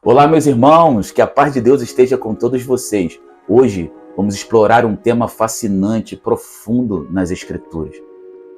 Olá, meus irmãos, que a paz de Deus esteja com todos vocês. Hoje vamos explorar um tema fascinante e profundo nas Escrituras.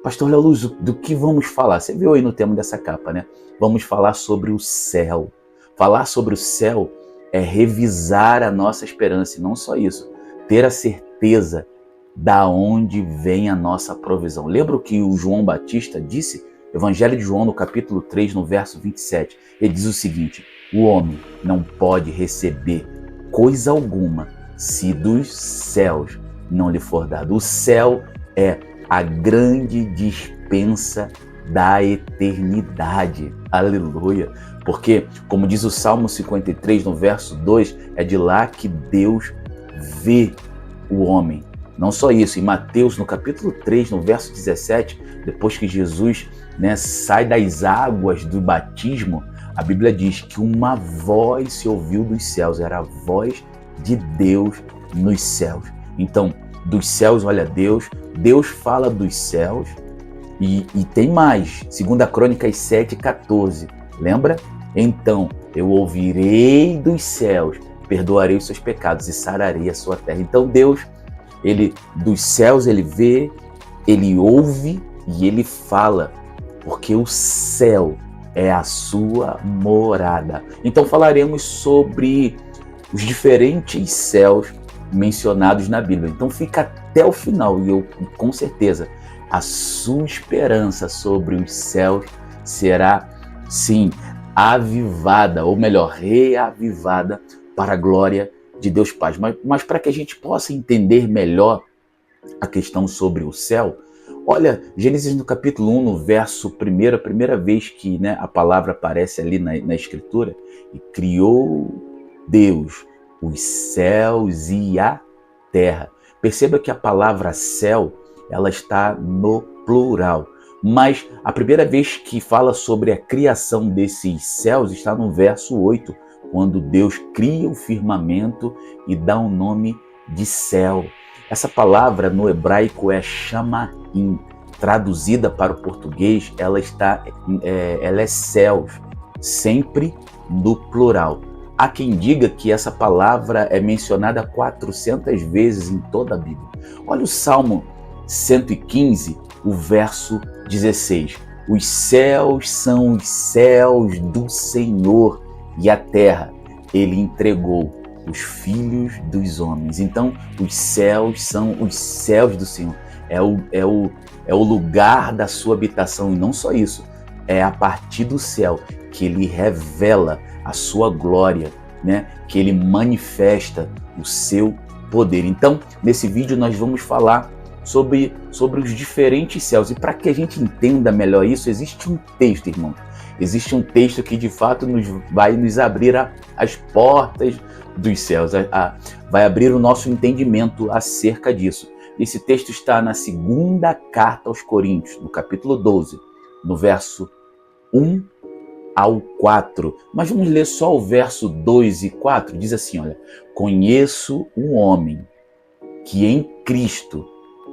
Pastor Léo Luz, do que vamos falar? Você viu aí no tema dessa capa, né? Vamos falar sobre o céu. Falar sobre o céu é revisar a nossa esperança, e não só isso, ter a certeza da onde vem a nossa provisão. Lembra o que o João Batista disse? Evangelho de João, no capítulo 3, no verso 27. Ele diz o seguinte: o homem não pode receber coisa alguma se dos céus não lhe for dado. O céu é a grande dispensa da eternidade. Aleluia! Porque, como diz o Salmo 53, no verso 2, é de lá que Deus vê o homem. Não só isso, em Mateus, no capítulo 3, no verso 17, depois que Jesus sai das águas do batismo, a Bíblia diz que uma voz se ouviu dos céus, era a voz de Deus nos céus. Então, dos céus, olha Deus fala dos céus e tem mais, 2 Crônicas 7,14, lembra? Então, eu ouvirei dos céus, perdoarei os seus pecados e sararei a sua terra. Então, Deus, dos céus, ele vê, ele ouve e ele fala, porque o céu é a sua morada. Então falaremos sobre os diferentes céus mencionados na Bíblia. Então fica até o final e com certeza a sua esperança sobre os céus será, sim, avivada, ou melhor, reavivada para a glória de Deus Pai. Mas para que a gente possa entender melhor a questão sobre o céu, olha, Gênesis no capítulo 1, no verso 1, a primeira vez que a palavra aparece ali na Escritura, e criou Deus os céus e a terra. Perceba que a palavra céu, ela está no plural, mas a primeira vez que fala sobre a criação desses céus está no verso 8, quando Deus cria o firmamento e dá o nome de céu. Essa palavra no hebraico é shamaim, traduzida para o português, ela é céus, sempre no plural. Há quem diga que essa palavra é mencionada 400 vezes em toda a Bíblia. Olha o Salmo 115, o verso 16. Os céus são os céus do Senhor e a terra ele entregou os filhos dos homens. Então, os céus são os céus do Senhor. É o lugar da sua habitação. E não só isso, é a partir do céu que ele revela a sua glória, que ele manifesta o seu poder. Então, nesse vídeo nós vamos falar sobre os diferentes céus. E para que a gente entenda melhor isso, existe um texto, irmãos. Existe um texto que de fato vai nos abrir as portas dos céus, vai abrir o nosso entendimento acerca disso. Esse texto está na segunda carta aos Coríntios, no capítulo 12, no verso 1 ao 4. Mas vamos ler só o verso 2 e 4. Diz assim, olha: conheço um homem que em Cristo,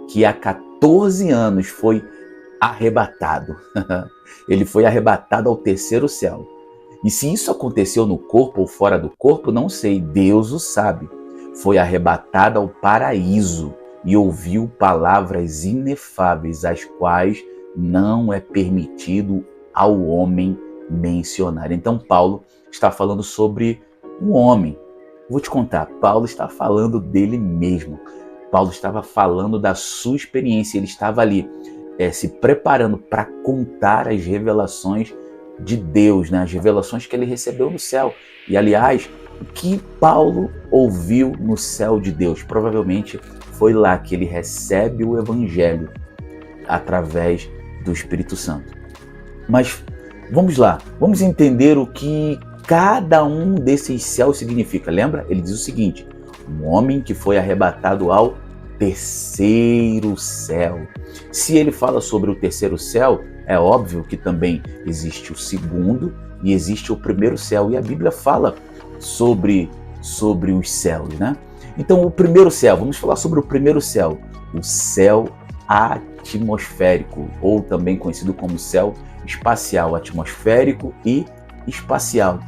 que há 14 anos foi arrebatado. Ele foi arrebatado ao terceiro céu. E se isso aconteceu no corpo ou fora do corpo, não sei, Deus o sabe. Foi arrebatado ao paraíso e ouviu palavras inefáveis, as quais não é permitido ao homem mencionar. Então Paulo está falando sobre um homem. Vou te contar, Paulo está falando dele mesmo. Paulo estava falando da sua experiência, ele estava ali se preparando para contar as revelações de Deus, as revelações que ele recebeu no céu. E aliás, o que Paulo ouviu no céu de Deus? Provavelmente foi lá que ele recebe o Evangelho através do Espírito Santo. Mas vamos lá, vamos entender o que cada um desses céus significa. Lembra? Ele diz o seguinte: um homem que foi arrebatado ao terceiro céu. Se ele fala sobre o terceiro céu, é óbvio que também existe o segundo e existe o primeiro céu. E a Bíblia fala sobre os céus, Então, o primeiro céu, vamos falar sobre o primeiro céu. O céu atmosférico, ou também conhecido como céu espacial, atmosférico e espacial.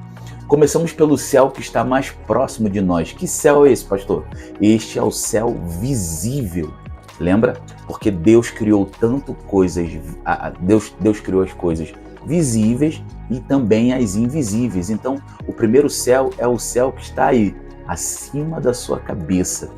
Começamos pelo céu que está mais próximo de nós. Que céu é esse, pastor? Este é o céu visível. Lembra? Porque Deus criou tanto coisas, Deus criou as coisas visíveis e também as invisíveis. Então, o primeiro céu é o céu que está aí, acima da sua cabeça.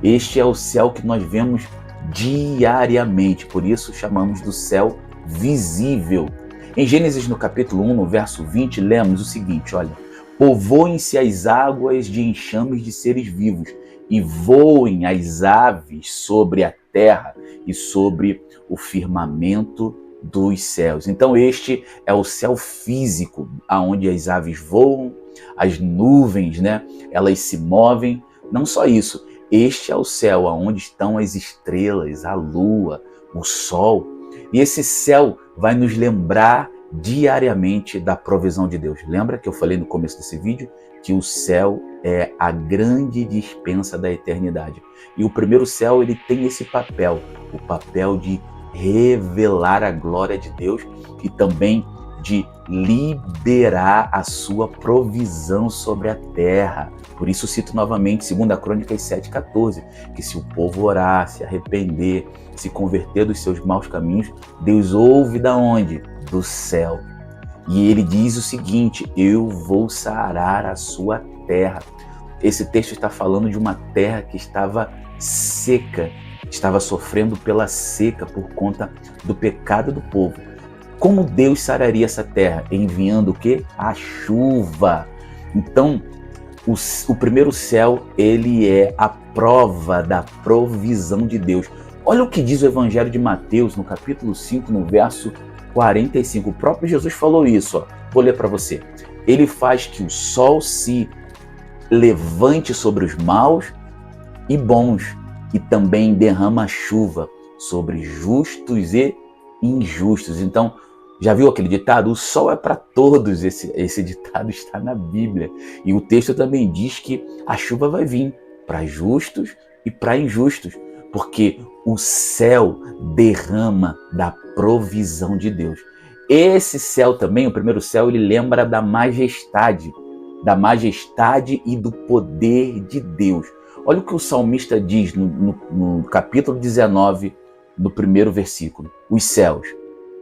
Este é o céu que nós vemos diariamente, por isso chamamos do céu visível. Em Gênesis, no capítulo 1, no verso 20, lemos o seguinte, olha: povoem-se as águas de enxames de seres vivos, e voem as aves sobre a terra e sobre o firmamento dos céus. Então este é o céu físico, aonde as aves voam, as nuvens, né, elas se movem. Não só isso, este é o céu aonde estão as estrelas, a lua, o sol. E esse céu vai nos lembrar diariamente da provisão de Deus. Lembra que eu falei no começo desse vídeo que o céu é a grande dispensa da eternidade. E o primeiro céu, ele tem esse papel, o papel de revelar a glória de Deus e também de liberar a sua provisão sobre a terra. Por isso cito novamente 2 Crônicas 7,14, que se o povo orar, se arrepender, se converter dos seus maus caminhos, Deus ouve da onde? Do céu. E ele diz o seguinte: eu vou sarar a sua terra. Esse texto está falando de uma terra que estava seca, estava sofrendo pela seca por conta do pecado do povo. Como Deus sararia essa terra? Enviando o quê? A chuva. Então, o primeiro céu, ele é a prova da provisão de Deus. Olha o que diz o Evangelho de Mateus, no capítulo 5, no verso 45. O próprio Jesus falou isso, ó. Vou ler para você. Ele faz que o sol se levante sobre os maus e bons, e também derrama chuva sobre justos e injustos. Então, já viu aquele ditado? O sol é para todos. Esse ditado está na Bíblia. E o texto também diz que a chuva vai vir para justos e para injustos, porque o céu derrama da provisão de Deus. Esse céu também, o primeiro céu, ele lembra da majestade e do poder de Deus. Olha o que o salmista diz no capítulo 19, no primeiro versículo. Os céus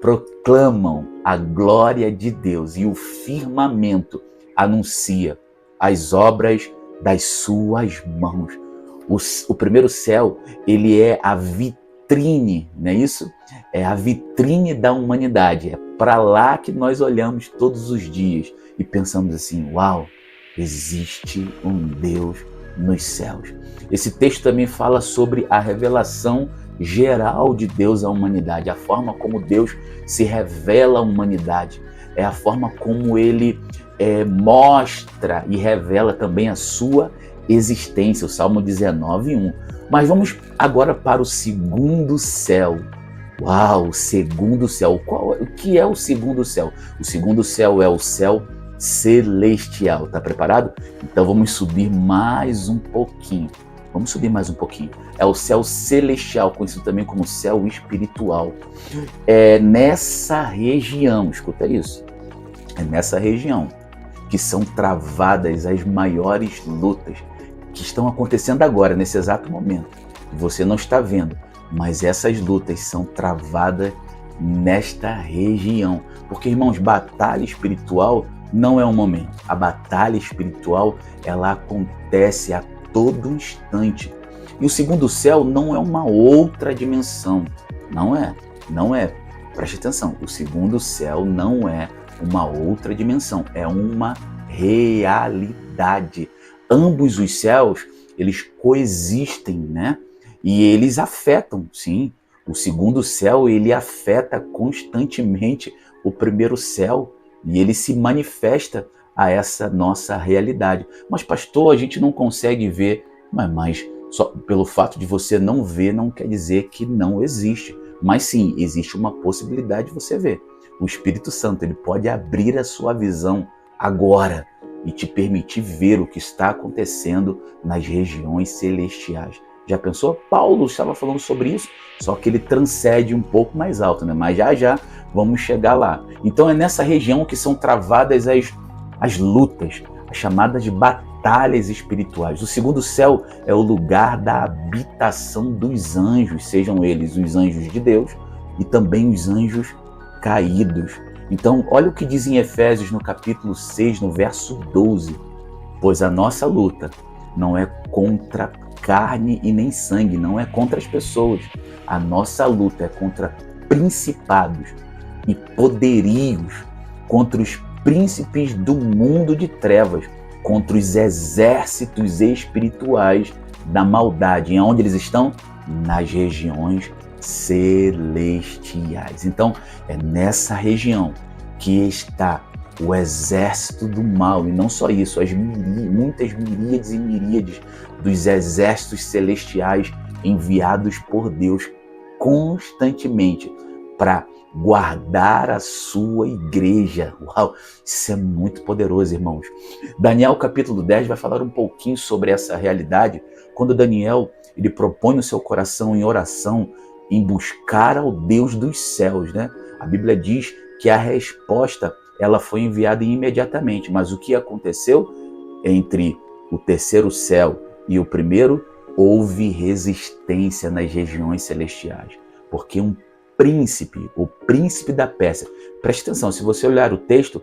proclamam a glória de Deus e o firmamento anuncia as obras das suas mãos. O primeiro céu, ele é a vitrine, não é isso? É a vitrine da humanidade. É para lá que nós olhamos todos os dias e pensamos assim: uau, existe um Deus nos céus. Esse texto também fala sobre a revelação geral de Deus à humanidade, a forma como Deus se revela à humanidade, é a forma como ele mostra e revela também a sua existência, o Salmo 19:1. Mas vamos agora para o segundo céu. Uau, o segundo céu. O que é o segundo céu? O segundo céu é o céu celestial. Tá preparado? Então vamos subir mais um pouquinho. É o céu celestial, conhecido também como céu espiritual. É nessa região, escuta isso, é nessa região que são travadas as maiores lutas que estão acontecendo agora, nesse exato momento. Você não está vendo, mas essas lutas são travadas nesta região. Porque, irmãos, batalha espiritual não é um momento. A batalha espiritual, ela acontece a todo instante. E o segundo céu não é uma outra dimensão. Não é. Preste atenção. O segundo céu não é uma outra dimensão. É uma realidade. Ambos os céus, eles coexistem, né? E eles afetam, sim. O segundo céu, ele afeta constantemente o primeiro céu e ele se manifesta a essa nossa realidade. Mas, pastor, a gente não consegue ver. Mas só pelo fato de você não ver não quer dizer que não existe. Mas sim, existe uma possibilidade de você ver. O Espírito Santo, ele pode abrir a sua visão agora e te permitir ver o que está acontecendo nas regiões celestiais. Já pensou? Paulo estava falando sobre isso, só que ele transcende um pouco mais alto, né? Mas já vamos chegar lá. Então é nessa região que são travadas as lutas, as chamadas batalhas espirituais. O segundo céu é o lugar da habitação dos anjos, sejam eles os anjos de Deus e também os anjos caídos. Então, olha o que diz em Efésios no capítulo 6, no verso 12. Pois a nossa luta não é contra carne e nem sangue, não é contra as pessoas. A nossa luta é contra principados e poderios, contra os príncipes do mundo de trevas, contra os exércitos espirituais da maldade. E onde eles estão? Nas regiões celestiais. Então, é nessa região que está o exército do mal, e não só isso, muitas miríades e miríades dos exércitos celestiais enviados por Deus constantemente para guardar a sua igreja. Uau, isso é muito poderoso, irmãos. Daniel capítulo 10 vai falar um pouquinho sobre essa realidade, quando Daniel ele propõe no seu coração em oração em buscar ao Deus dos céus, né? A Bíblia diz que a resposta ela foi enviada imediatamente, mas o que aconteceu entre o terceiro céu e o primeiro? Houve resistência nas regiões celestiais, porque um príncipe, o príncipe da Pérsia, preste atenção, se você olhar o texto,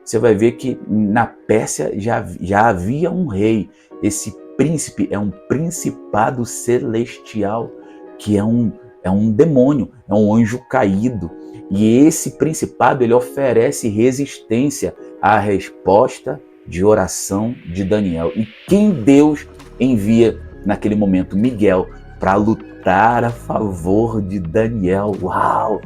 você vai ver que na Pérsia já havia um rei. Esse príncipe é um principado celestial, que é um demônio, é um anjo caído. E esse principado ele oferece resistência à resposta de oração de Daniel. E quem Deus envia naquele momento? Miguel, para lutar a favor de Daniel. Uau!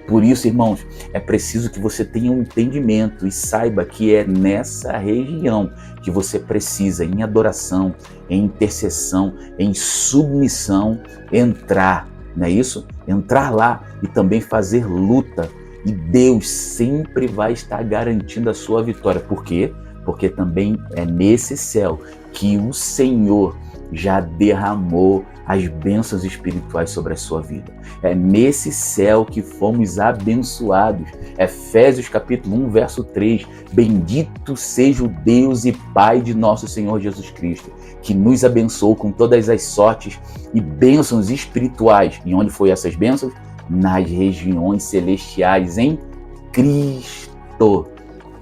Por isso, irmãos, é preciso que você tenha um entendimento e saiba que é nessa região que você precisa, em adoração, em intercessão, em submissão, entrar. Não é isso? Entrar lá e também fazer luta. E Deus sempre vai estar garantindo a sua vitória. Por quê? Porque também é nesse céu que o Senhor já derramou as bênçãos espirituais sobre a sua vida. É nesse céu que fomos abençoados. Efésios capítulo 1, verso 3. Bendito seja o Deus e Pai de nosso Senhor Jesus Cristo, que nos abençoou com todas as sortes e bênçãos espirituais. E onde foi essas bênçãos? Nas regiões celestiais em Cristo.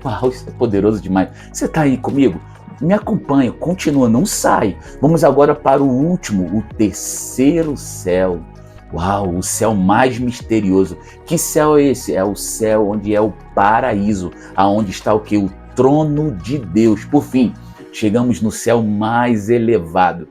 Uau, isso é poderoso demais. Você está aí comigo? Me acompanha, continua, não sai. Vamos agora para o último, o terceiro céu. Uau, o céu mais misterioso. Que céu é esse? É o céu onde é o paraíso, aonde está o que? O trono de Deus. Por fim, chegamos no céu mais elevado,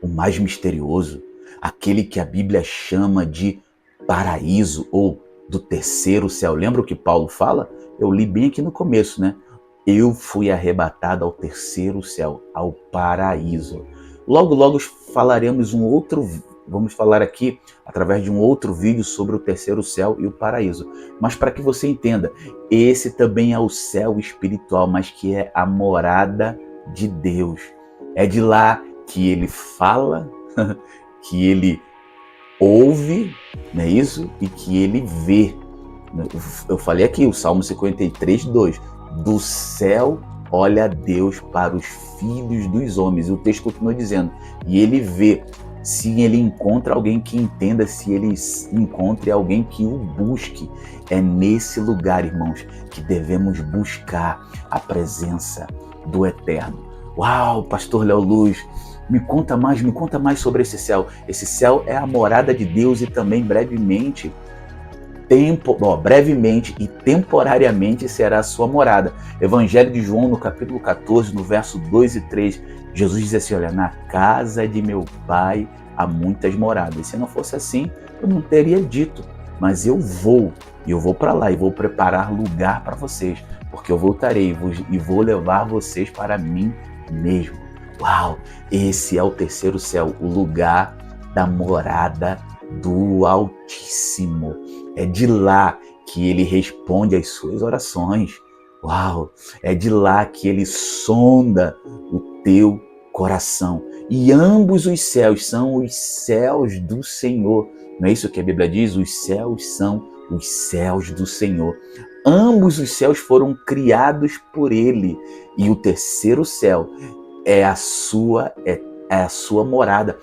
o mais misterioso, aquele que a Bíblia chama de paraíso ou do terceiro céu. Lembra o que Paulo fala? Eu li bem aqui no começo, né? Eu fui arrebatado ao terceiro céu, ao paraíso. Logo, logo falaremos vamos falar aqui através de um outro vídeo sobre o terceiro céu e o paraíso. Mas para que você entenda, esse também é o céu espiritual, mas que é a morada de Deus. É de lá que ele fala, que ele ouve, não é isso? E que ele vê. Eu falei aqui, o Salmo 53, 2. Do céu olha Deus para os filhos dos homens. E o texto continua dizendo, e ele vê se ele encontra alguém que entenda, se ele encontre alguém que o busque. É nesse lugar, irmãos, que devemos buscar a presença do Eterno. Uau, pastor Léo Luz, me conta mais sobre esse céu. Esse céu é a morada de Deus e também brevemente e temporariamente será a sua morada. Evangelho de João, no capítulo 14, no verso 2 e 3, Jesus diz assim, olha, na casa de meu Pai há muitas moradas. Se não fosse assim, eu não teria dito, mas eu vou para lá e vou preparar lugar para vocês, porque eu voltarei e vou levar vocês para mim mesmo. Uau, esse é o terceiro céu, o lugar da morada do Altíssimo. É de lá que ele responde às suas orações. Uau! É de lá que ele sonda o teu coração. E ambos os céus são os céus do Senhor. Não é isso que a Bíblia diz? Os céus são os céus do Senhor. Ambos os céus foram criados por ele. E o terceiro céu é a sua morada.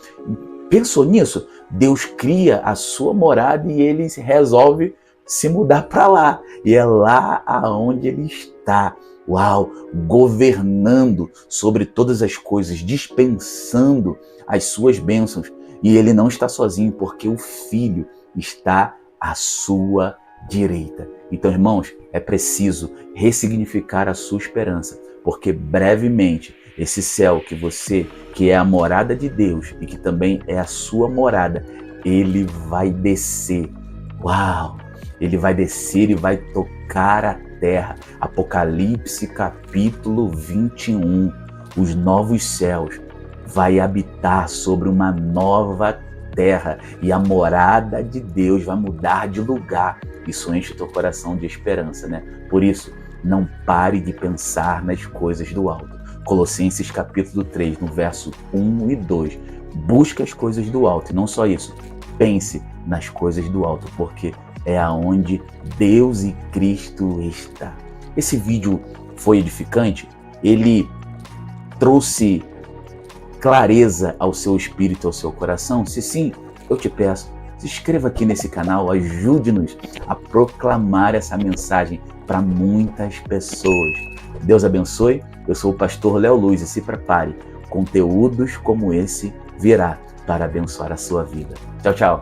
Pensou nisso? Deus cria a sua morada e ele resolve se mudar para lá. E é lá aonde ele está. Uau! Governando sobre todas as coisas, dispensando as suas bênçãos. E ele não está sozinho, porque o Filho está à sua direita. Então, irmãos, é preciso ressignificar a sua esperança, porque brevemente esse céu que é a morada de Deus e que também é a sua morada, ele vai descer. Uau! Ele vai descer e vai tocar a terra. Apocalipse capítulo 21. Os novos céus vai habitar sobre uma nova terra e a morada de Deus vai mudar de lugar. Isso enche o teu coração de esperança, né? Por isso, não pare de pensar nas coisas do alto. Colossenses capítulo 3, no verso 1 e 2. Busca as coisas do alto e não só isso. Pense nas coisas do alto, porque é aonde Deus e Cristo está. Esse vídeo foi edificante? Ele trouxe clareza ao seu espírito, ao seu coração? Se sim, eu te peço, se inscreva aqui nesse canal, ajude-nos a proclamar essa mensagem para muitas pessoas. Deus abençoe. Eu sou o pastor Léo Luz e se prepare, conteúdos como esse virá para abençoar a sua vida. Tchau, tchau.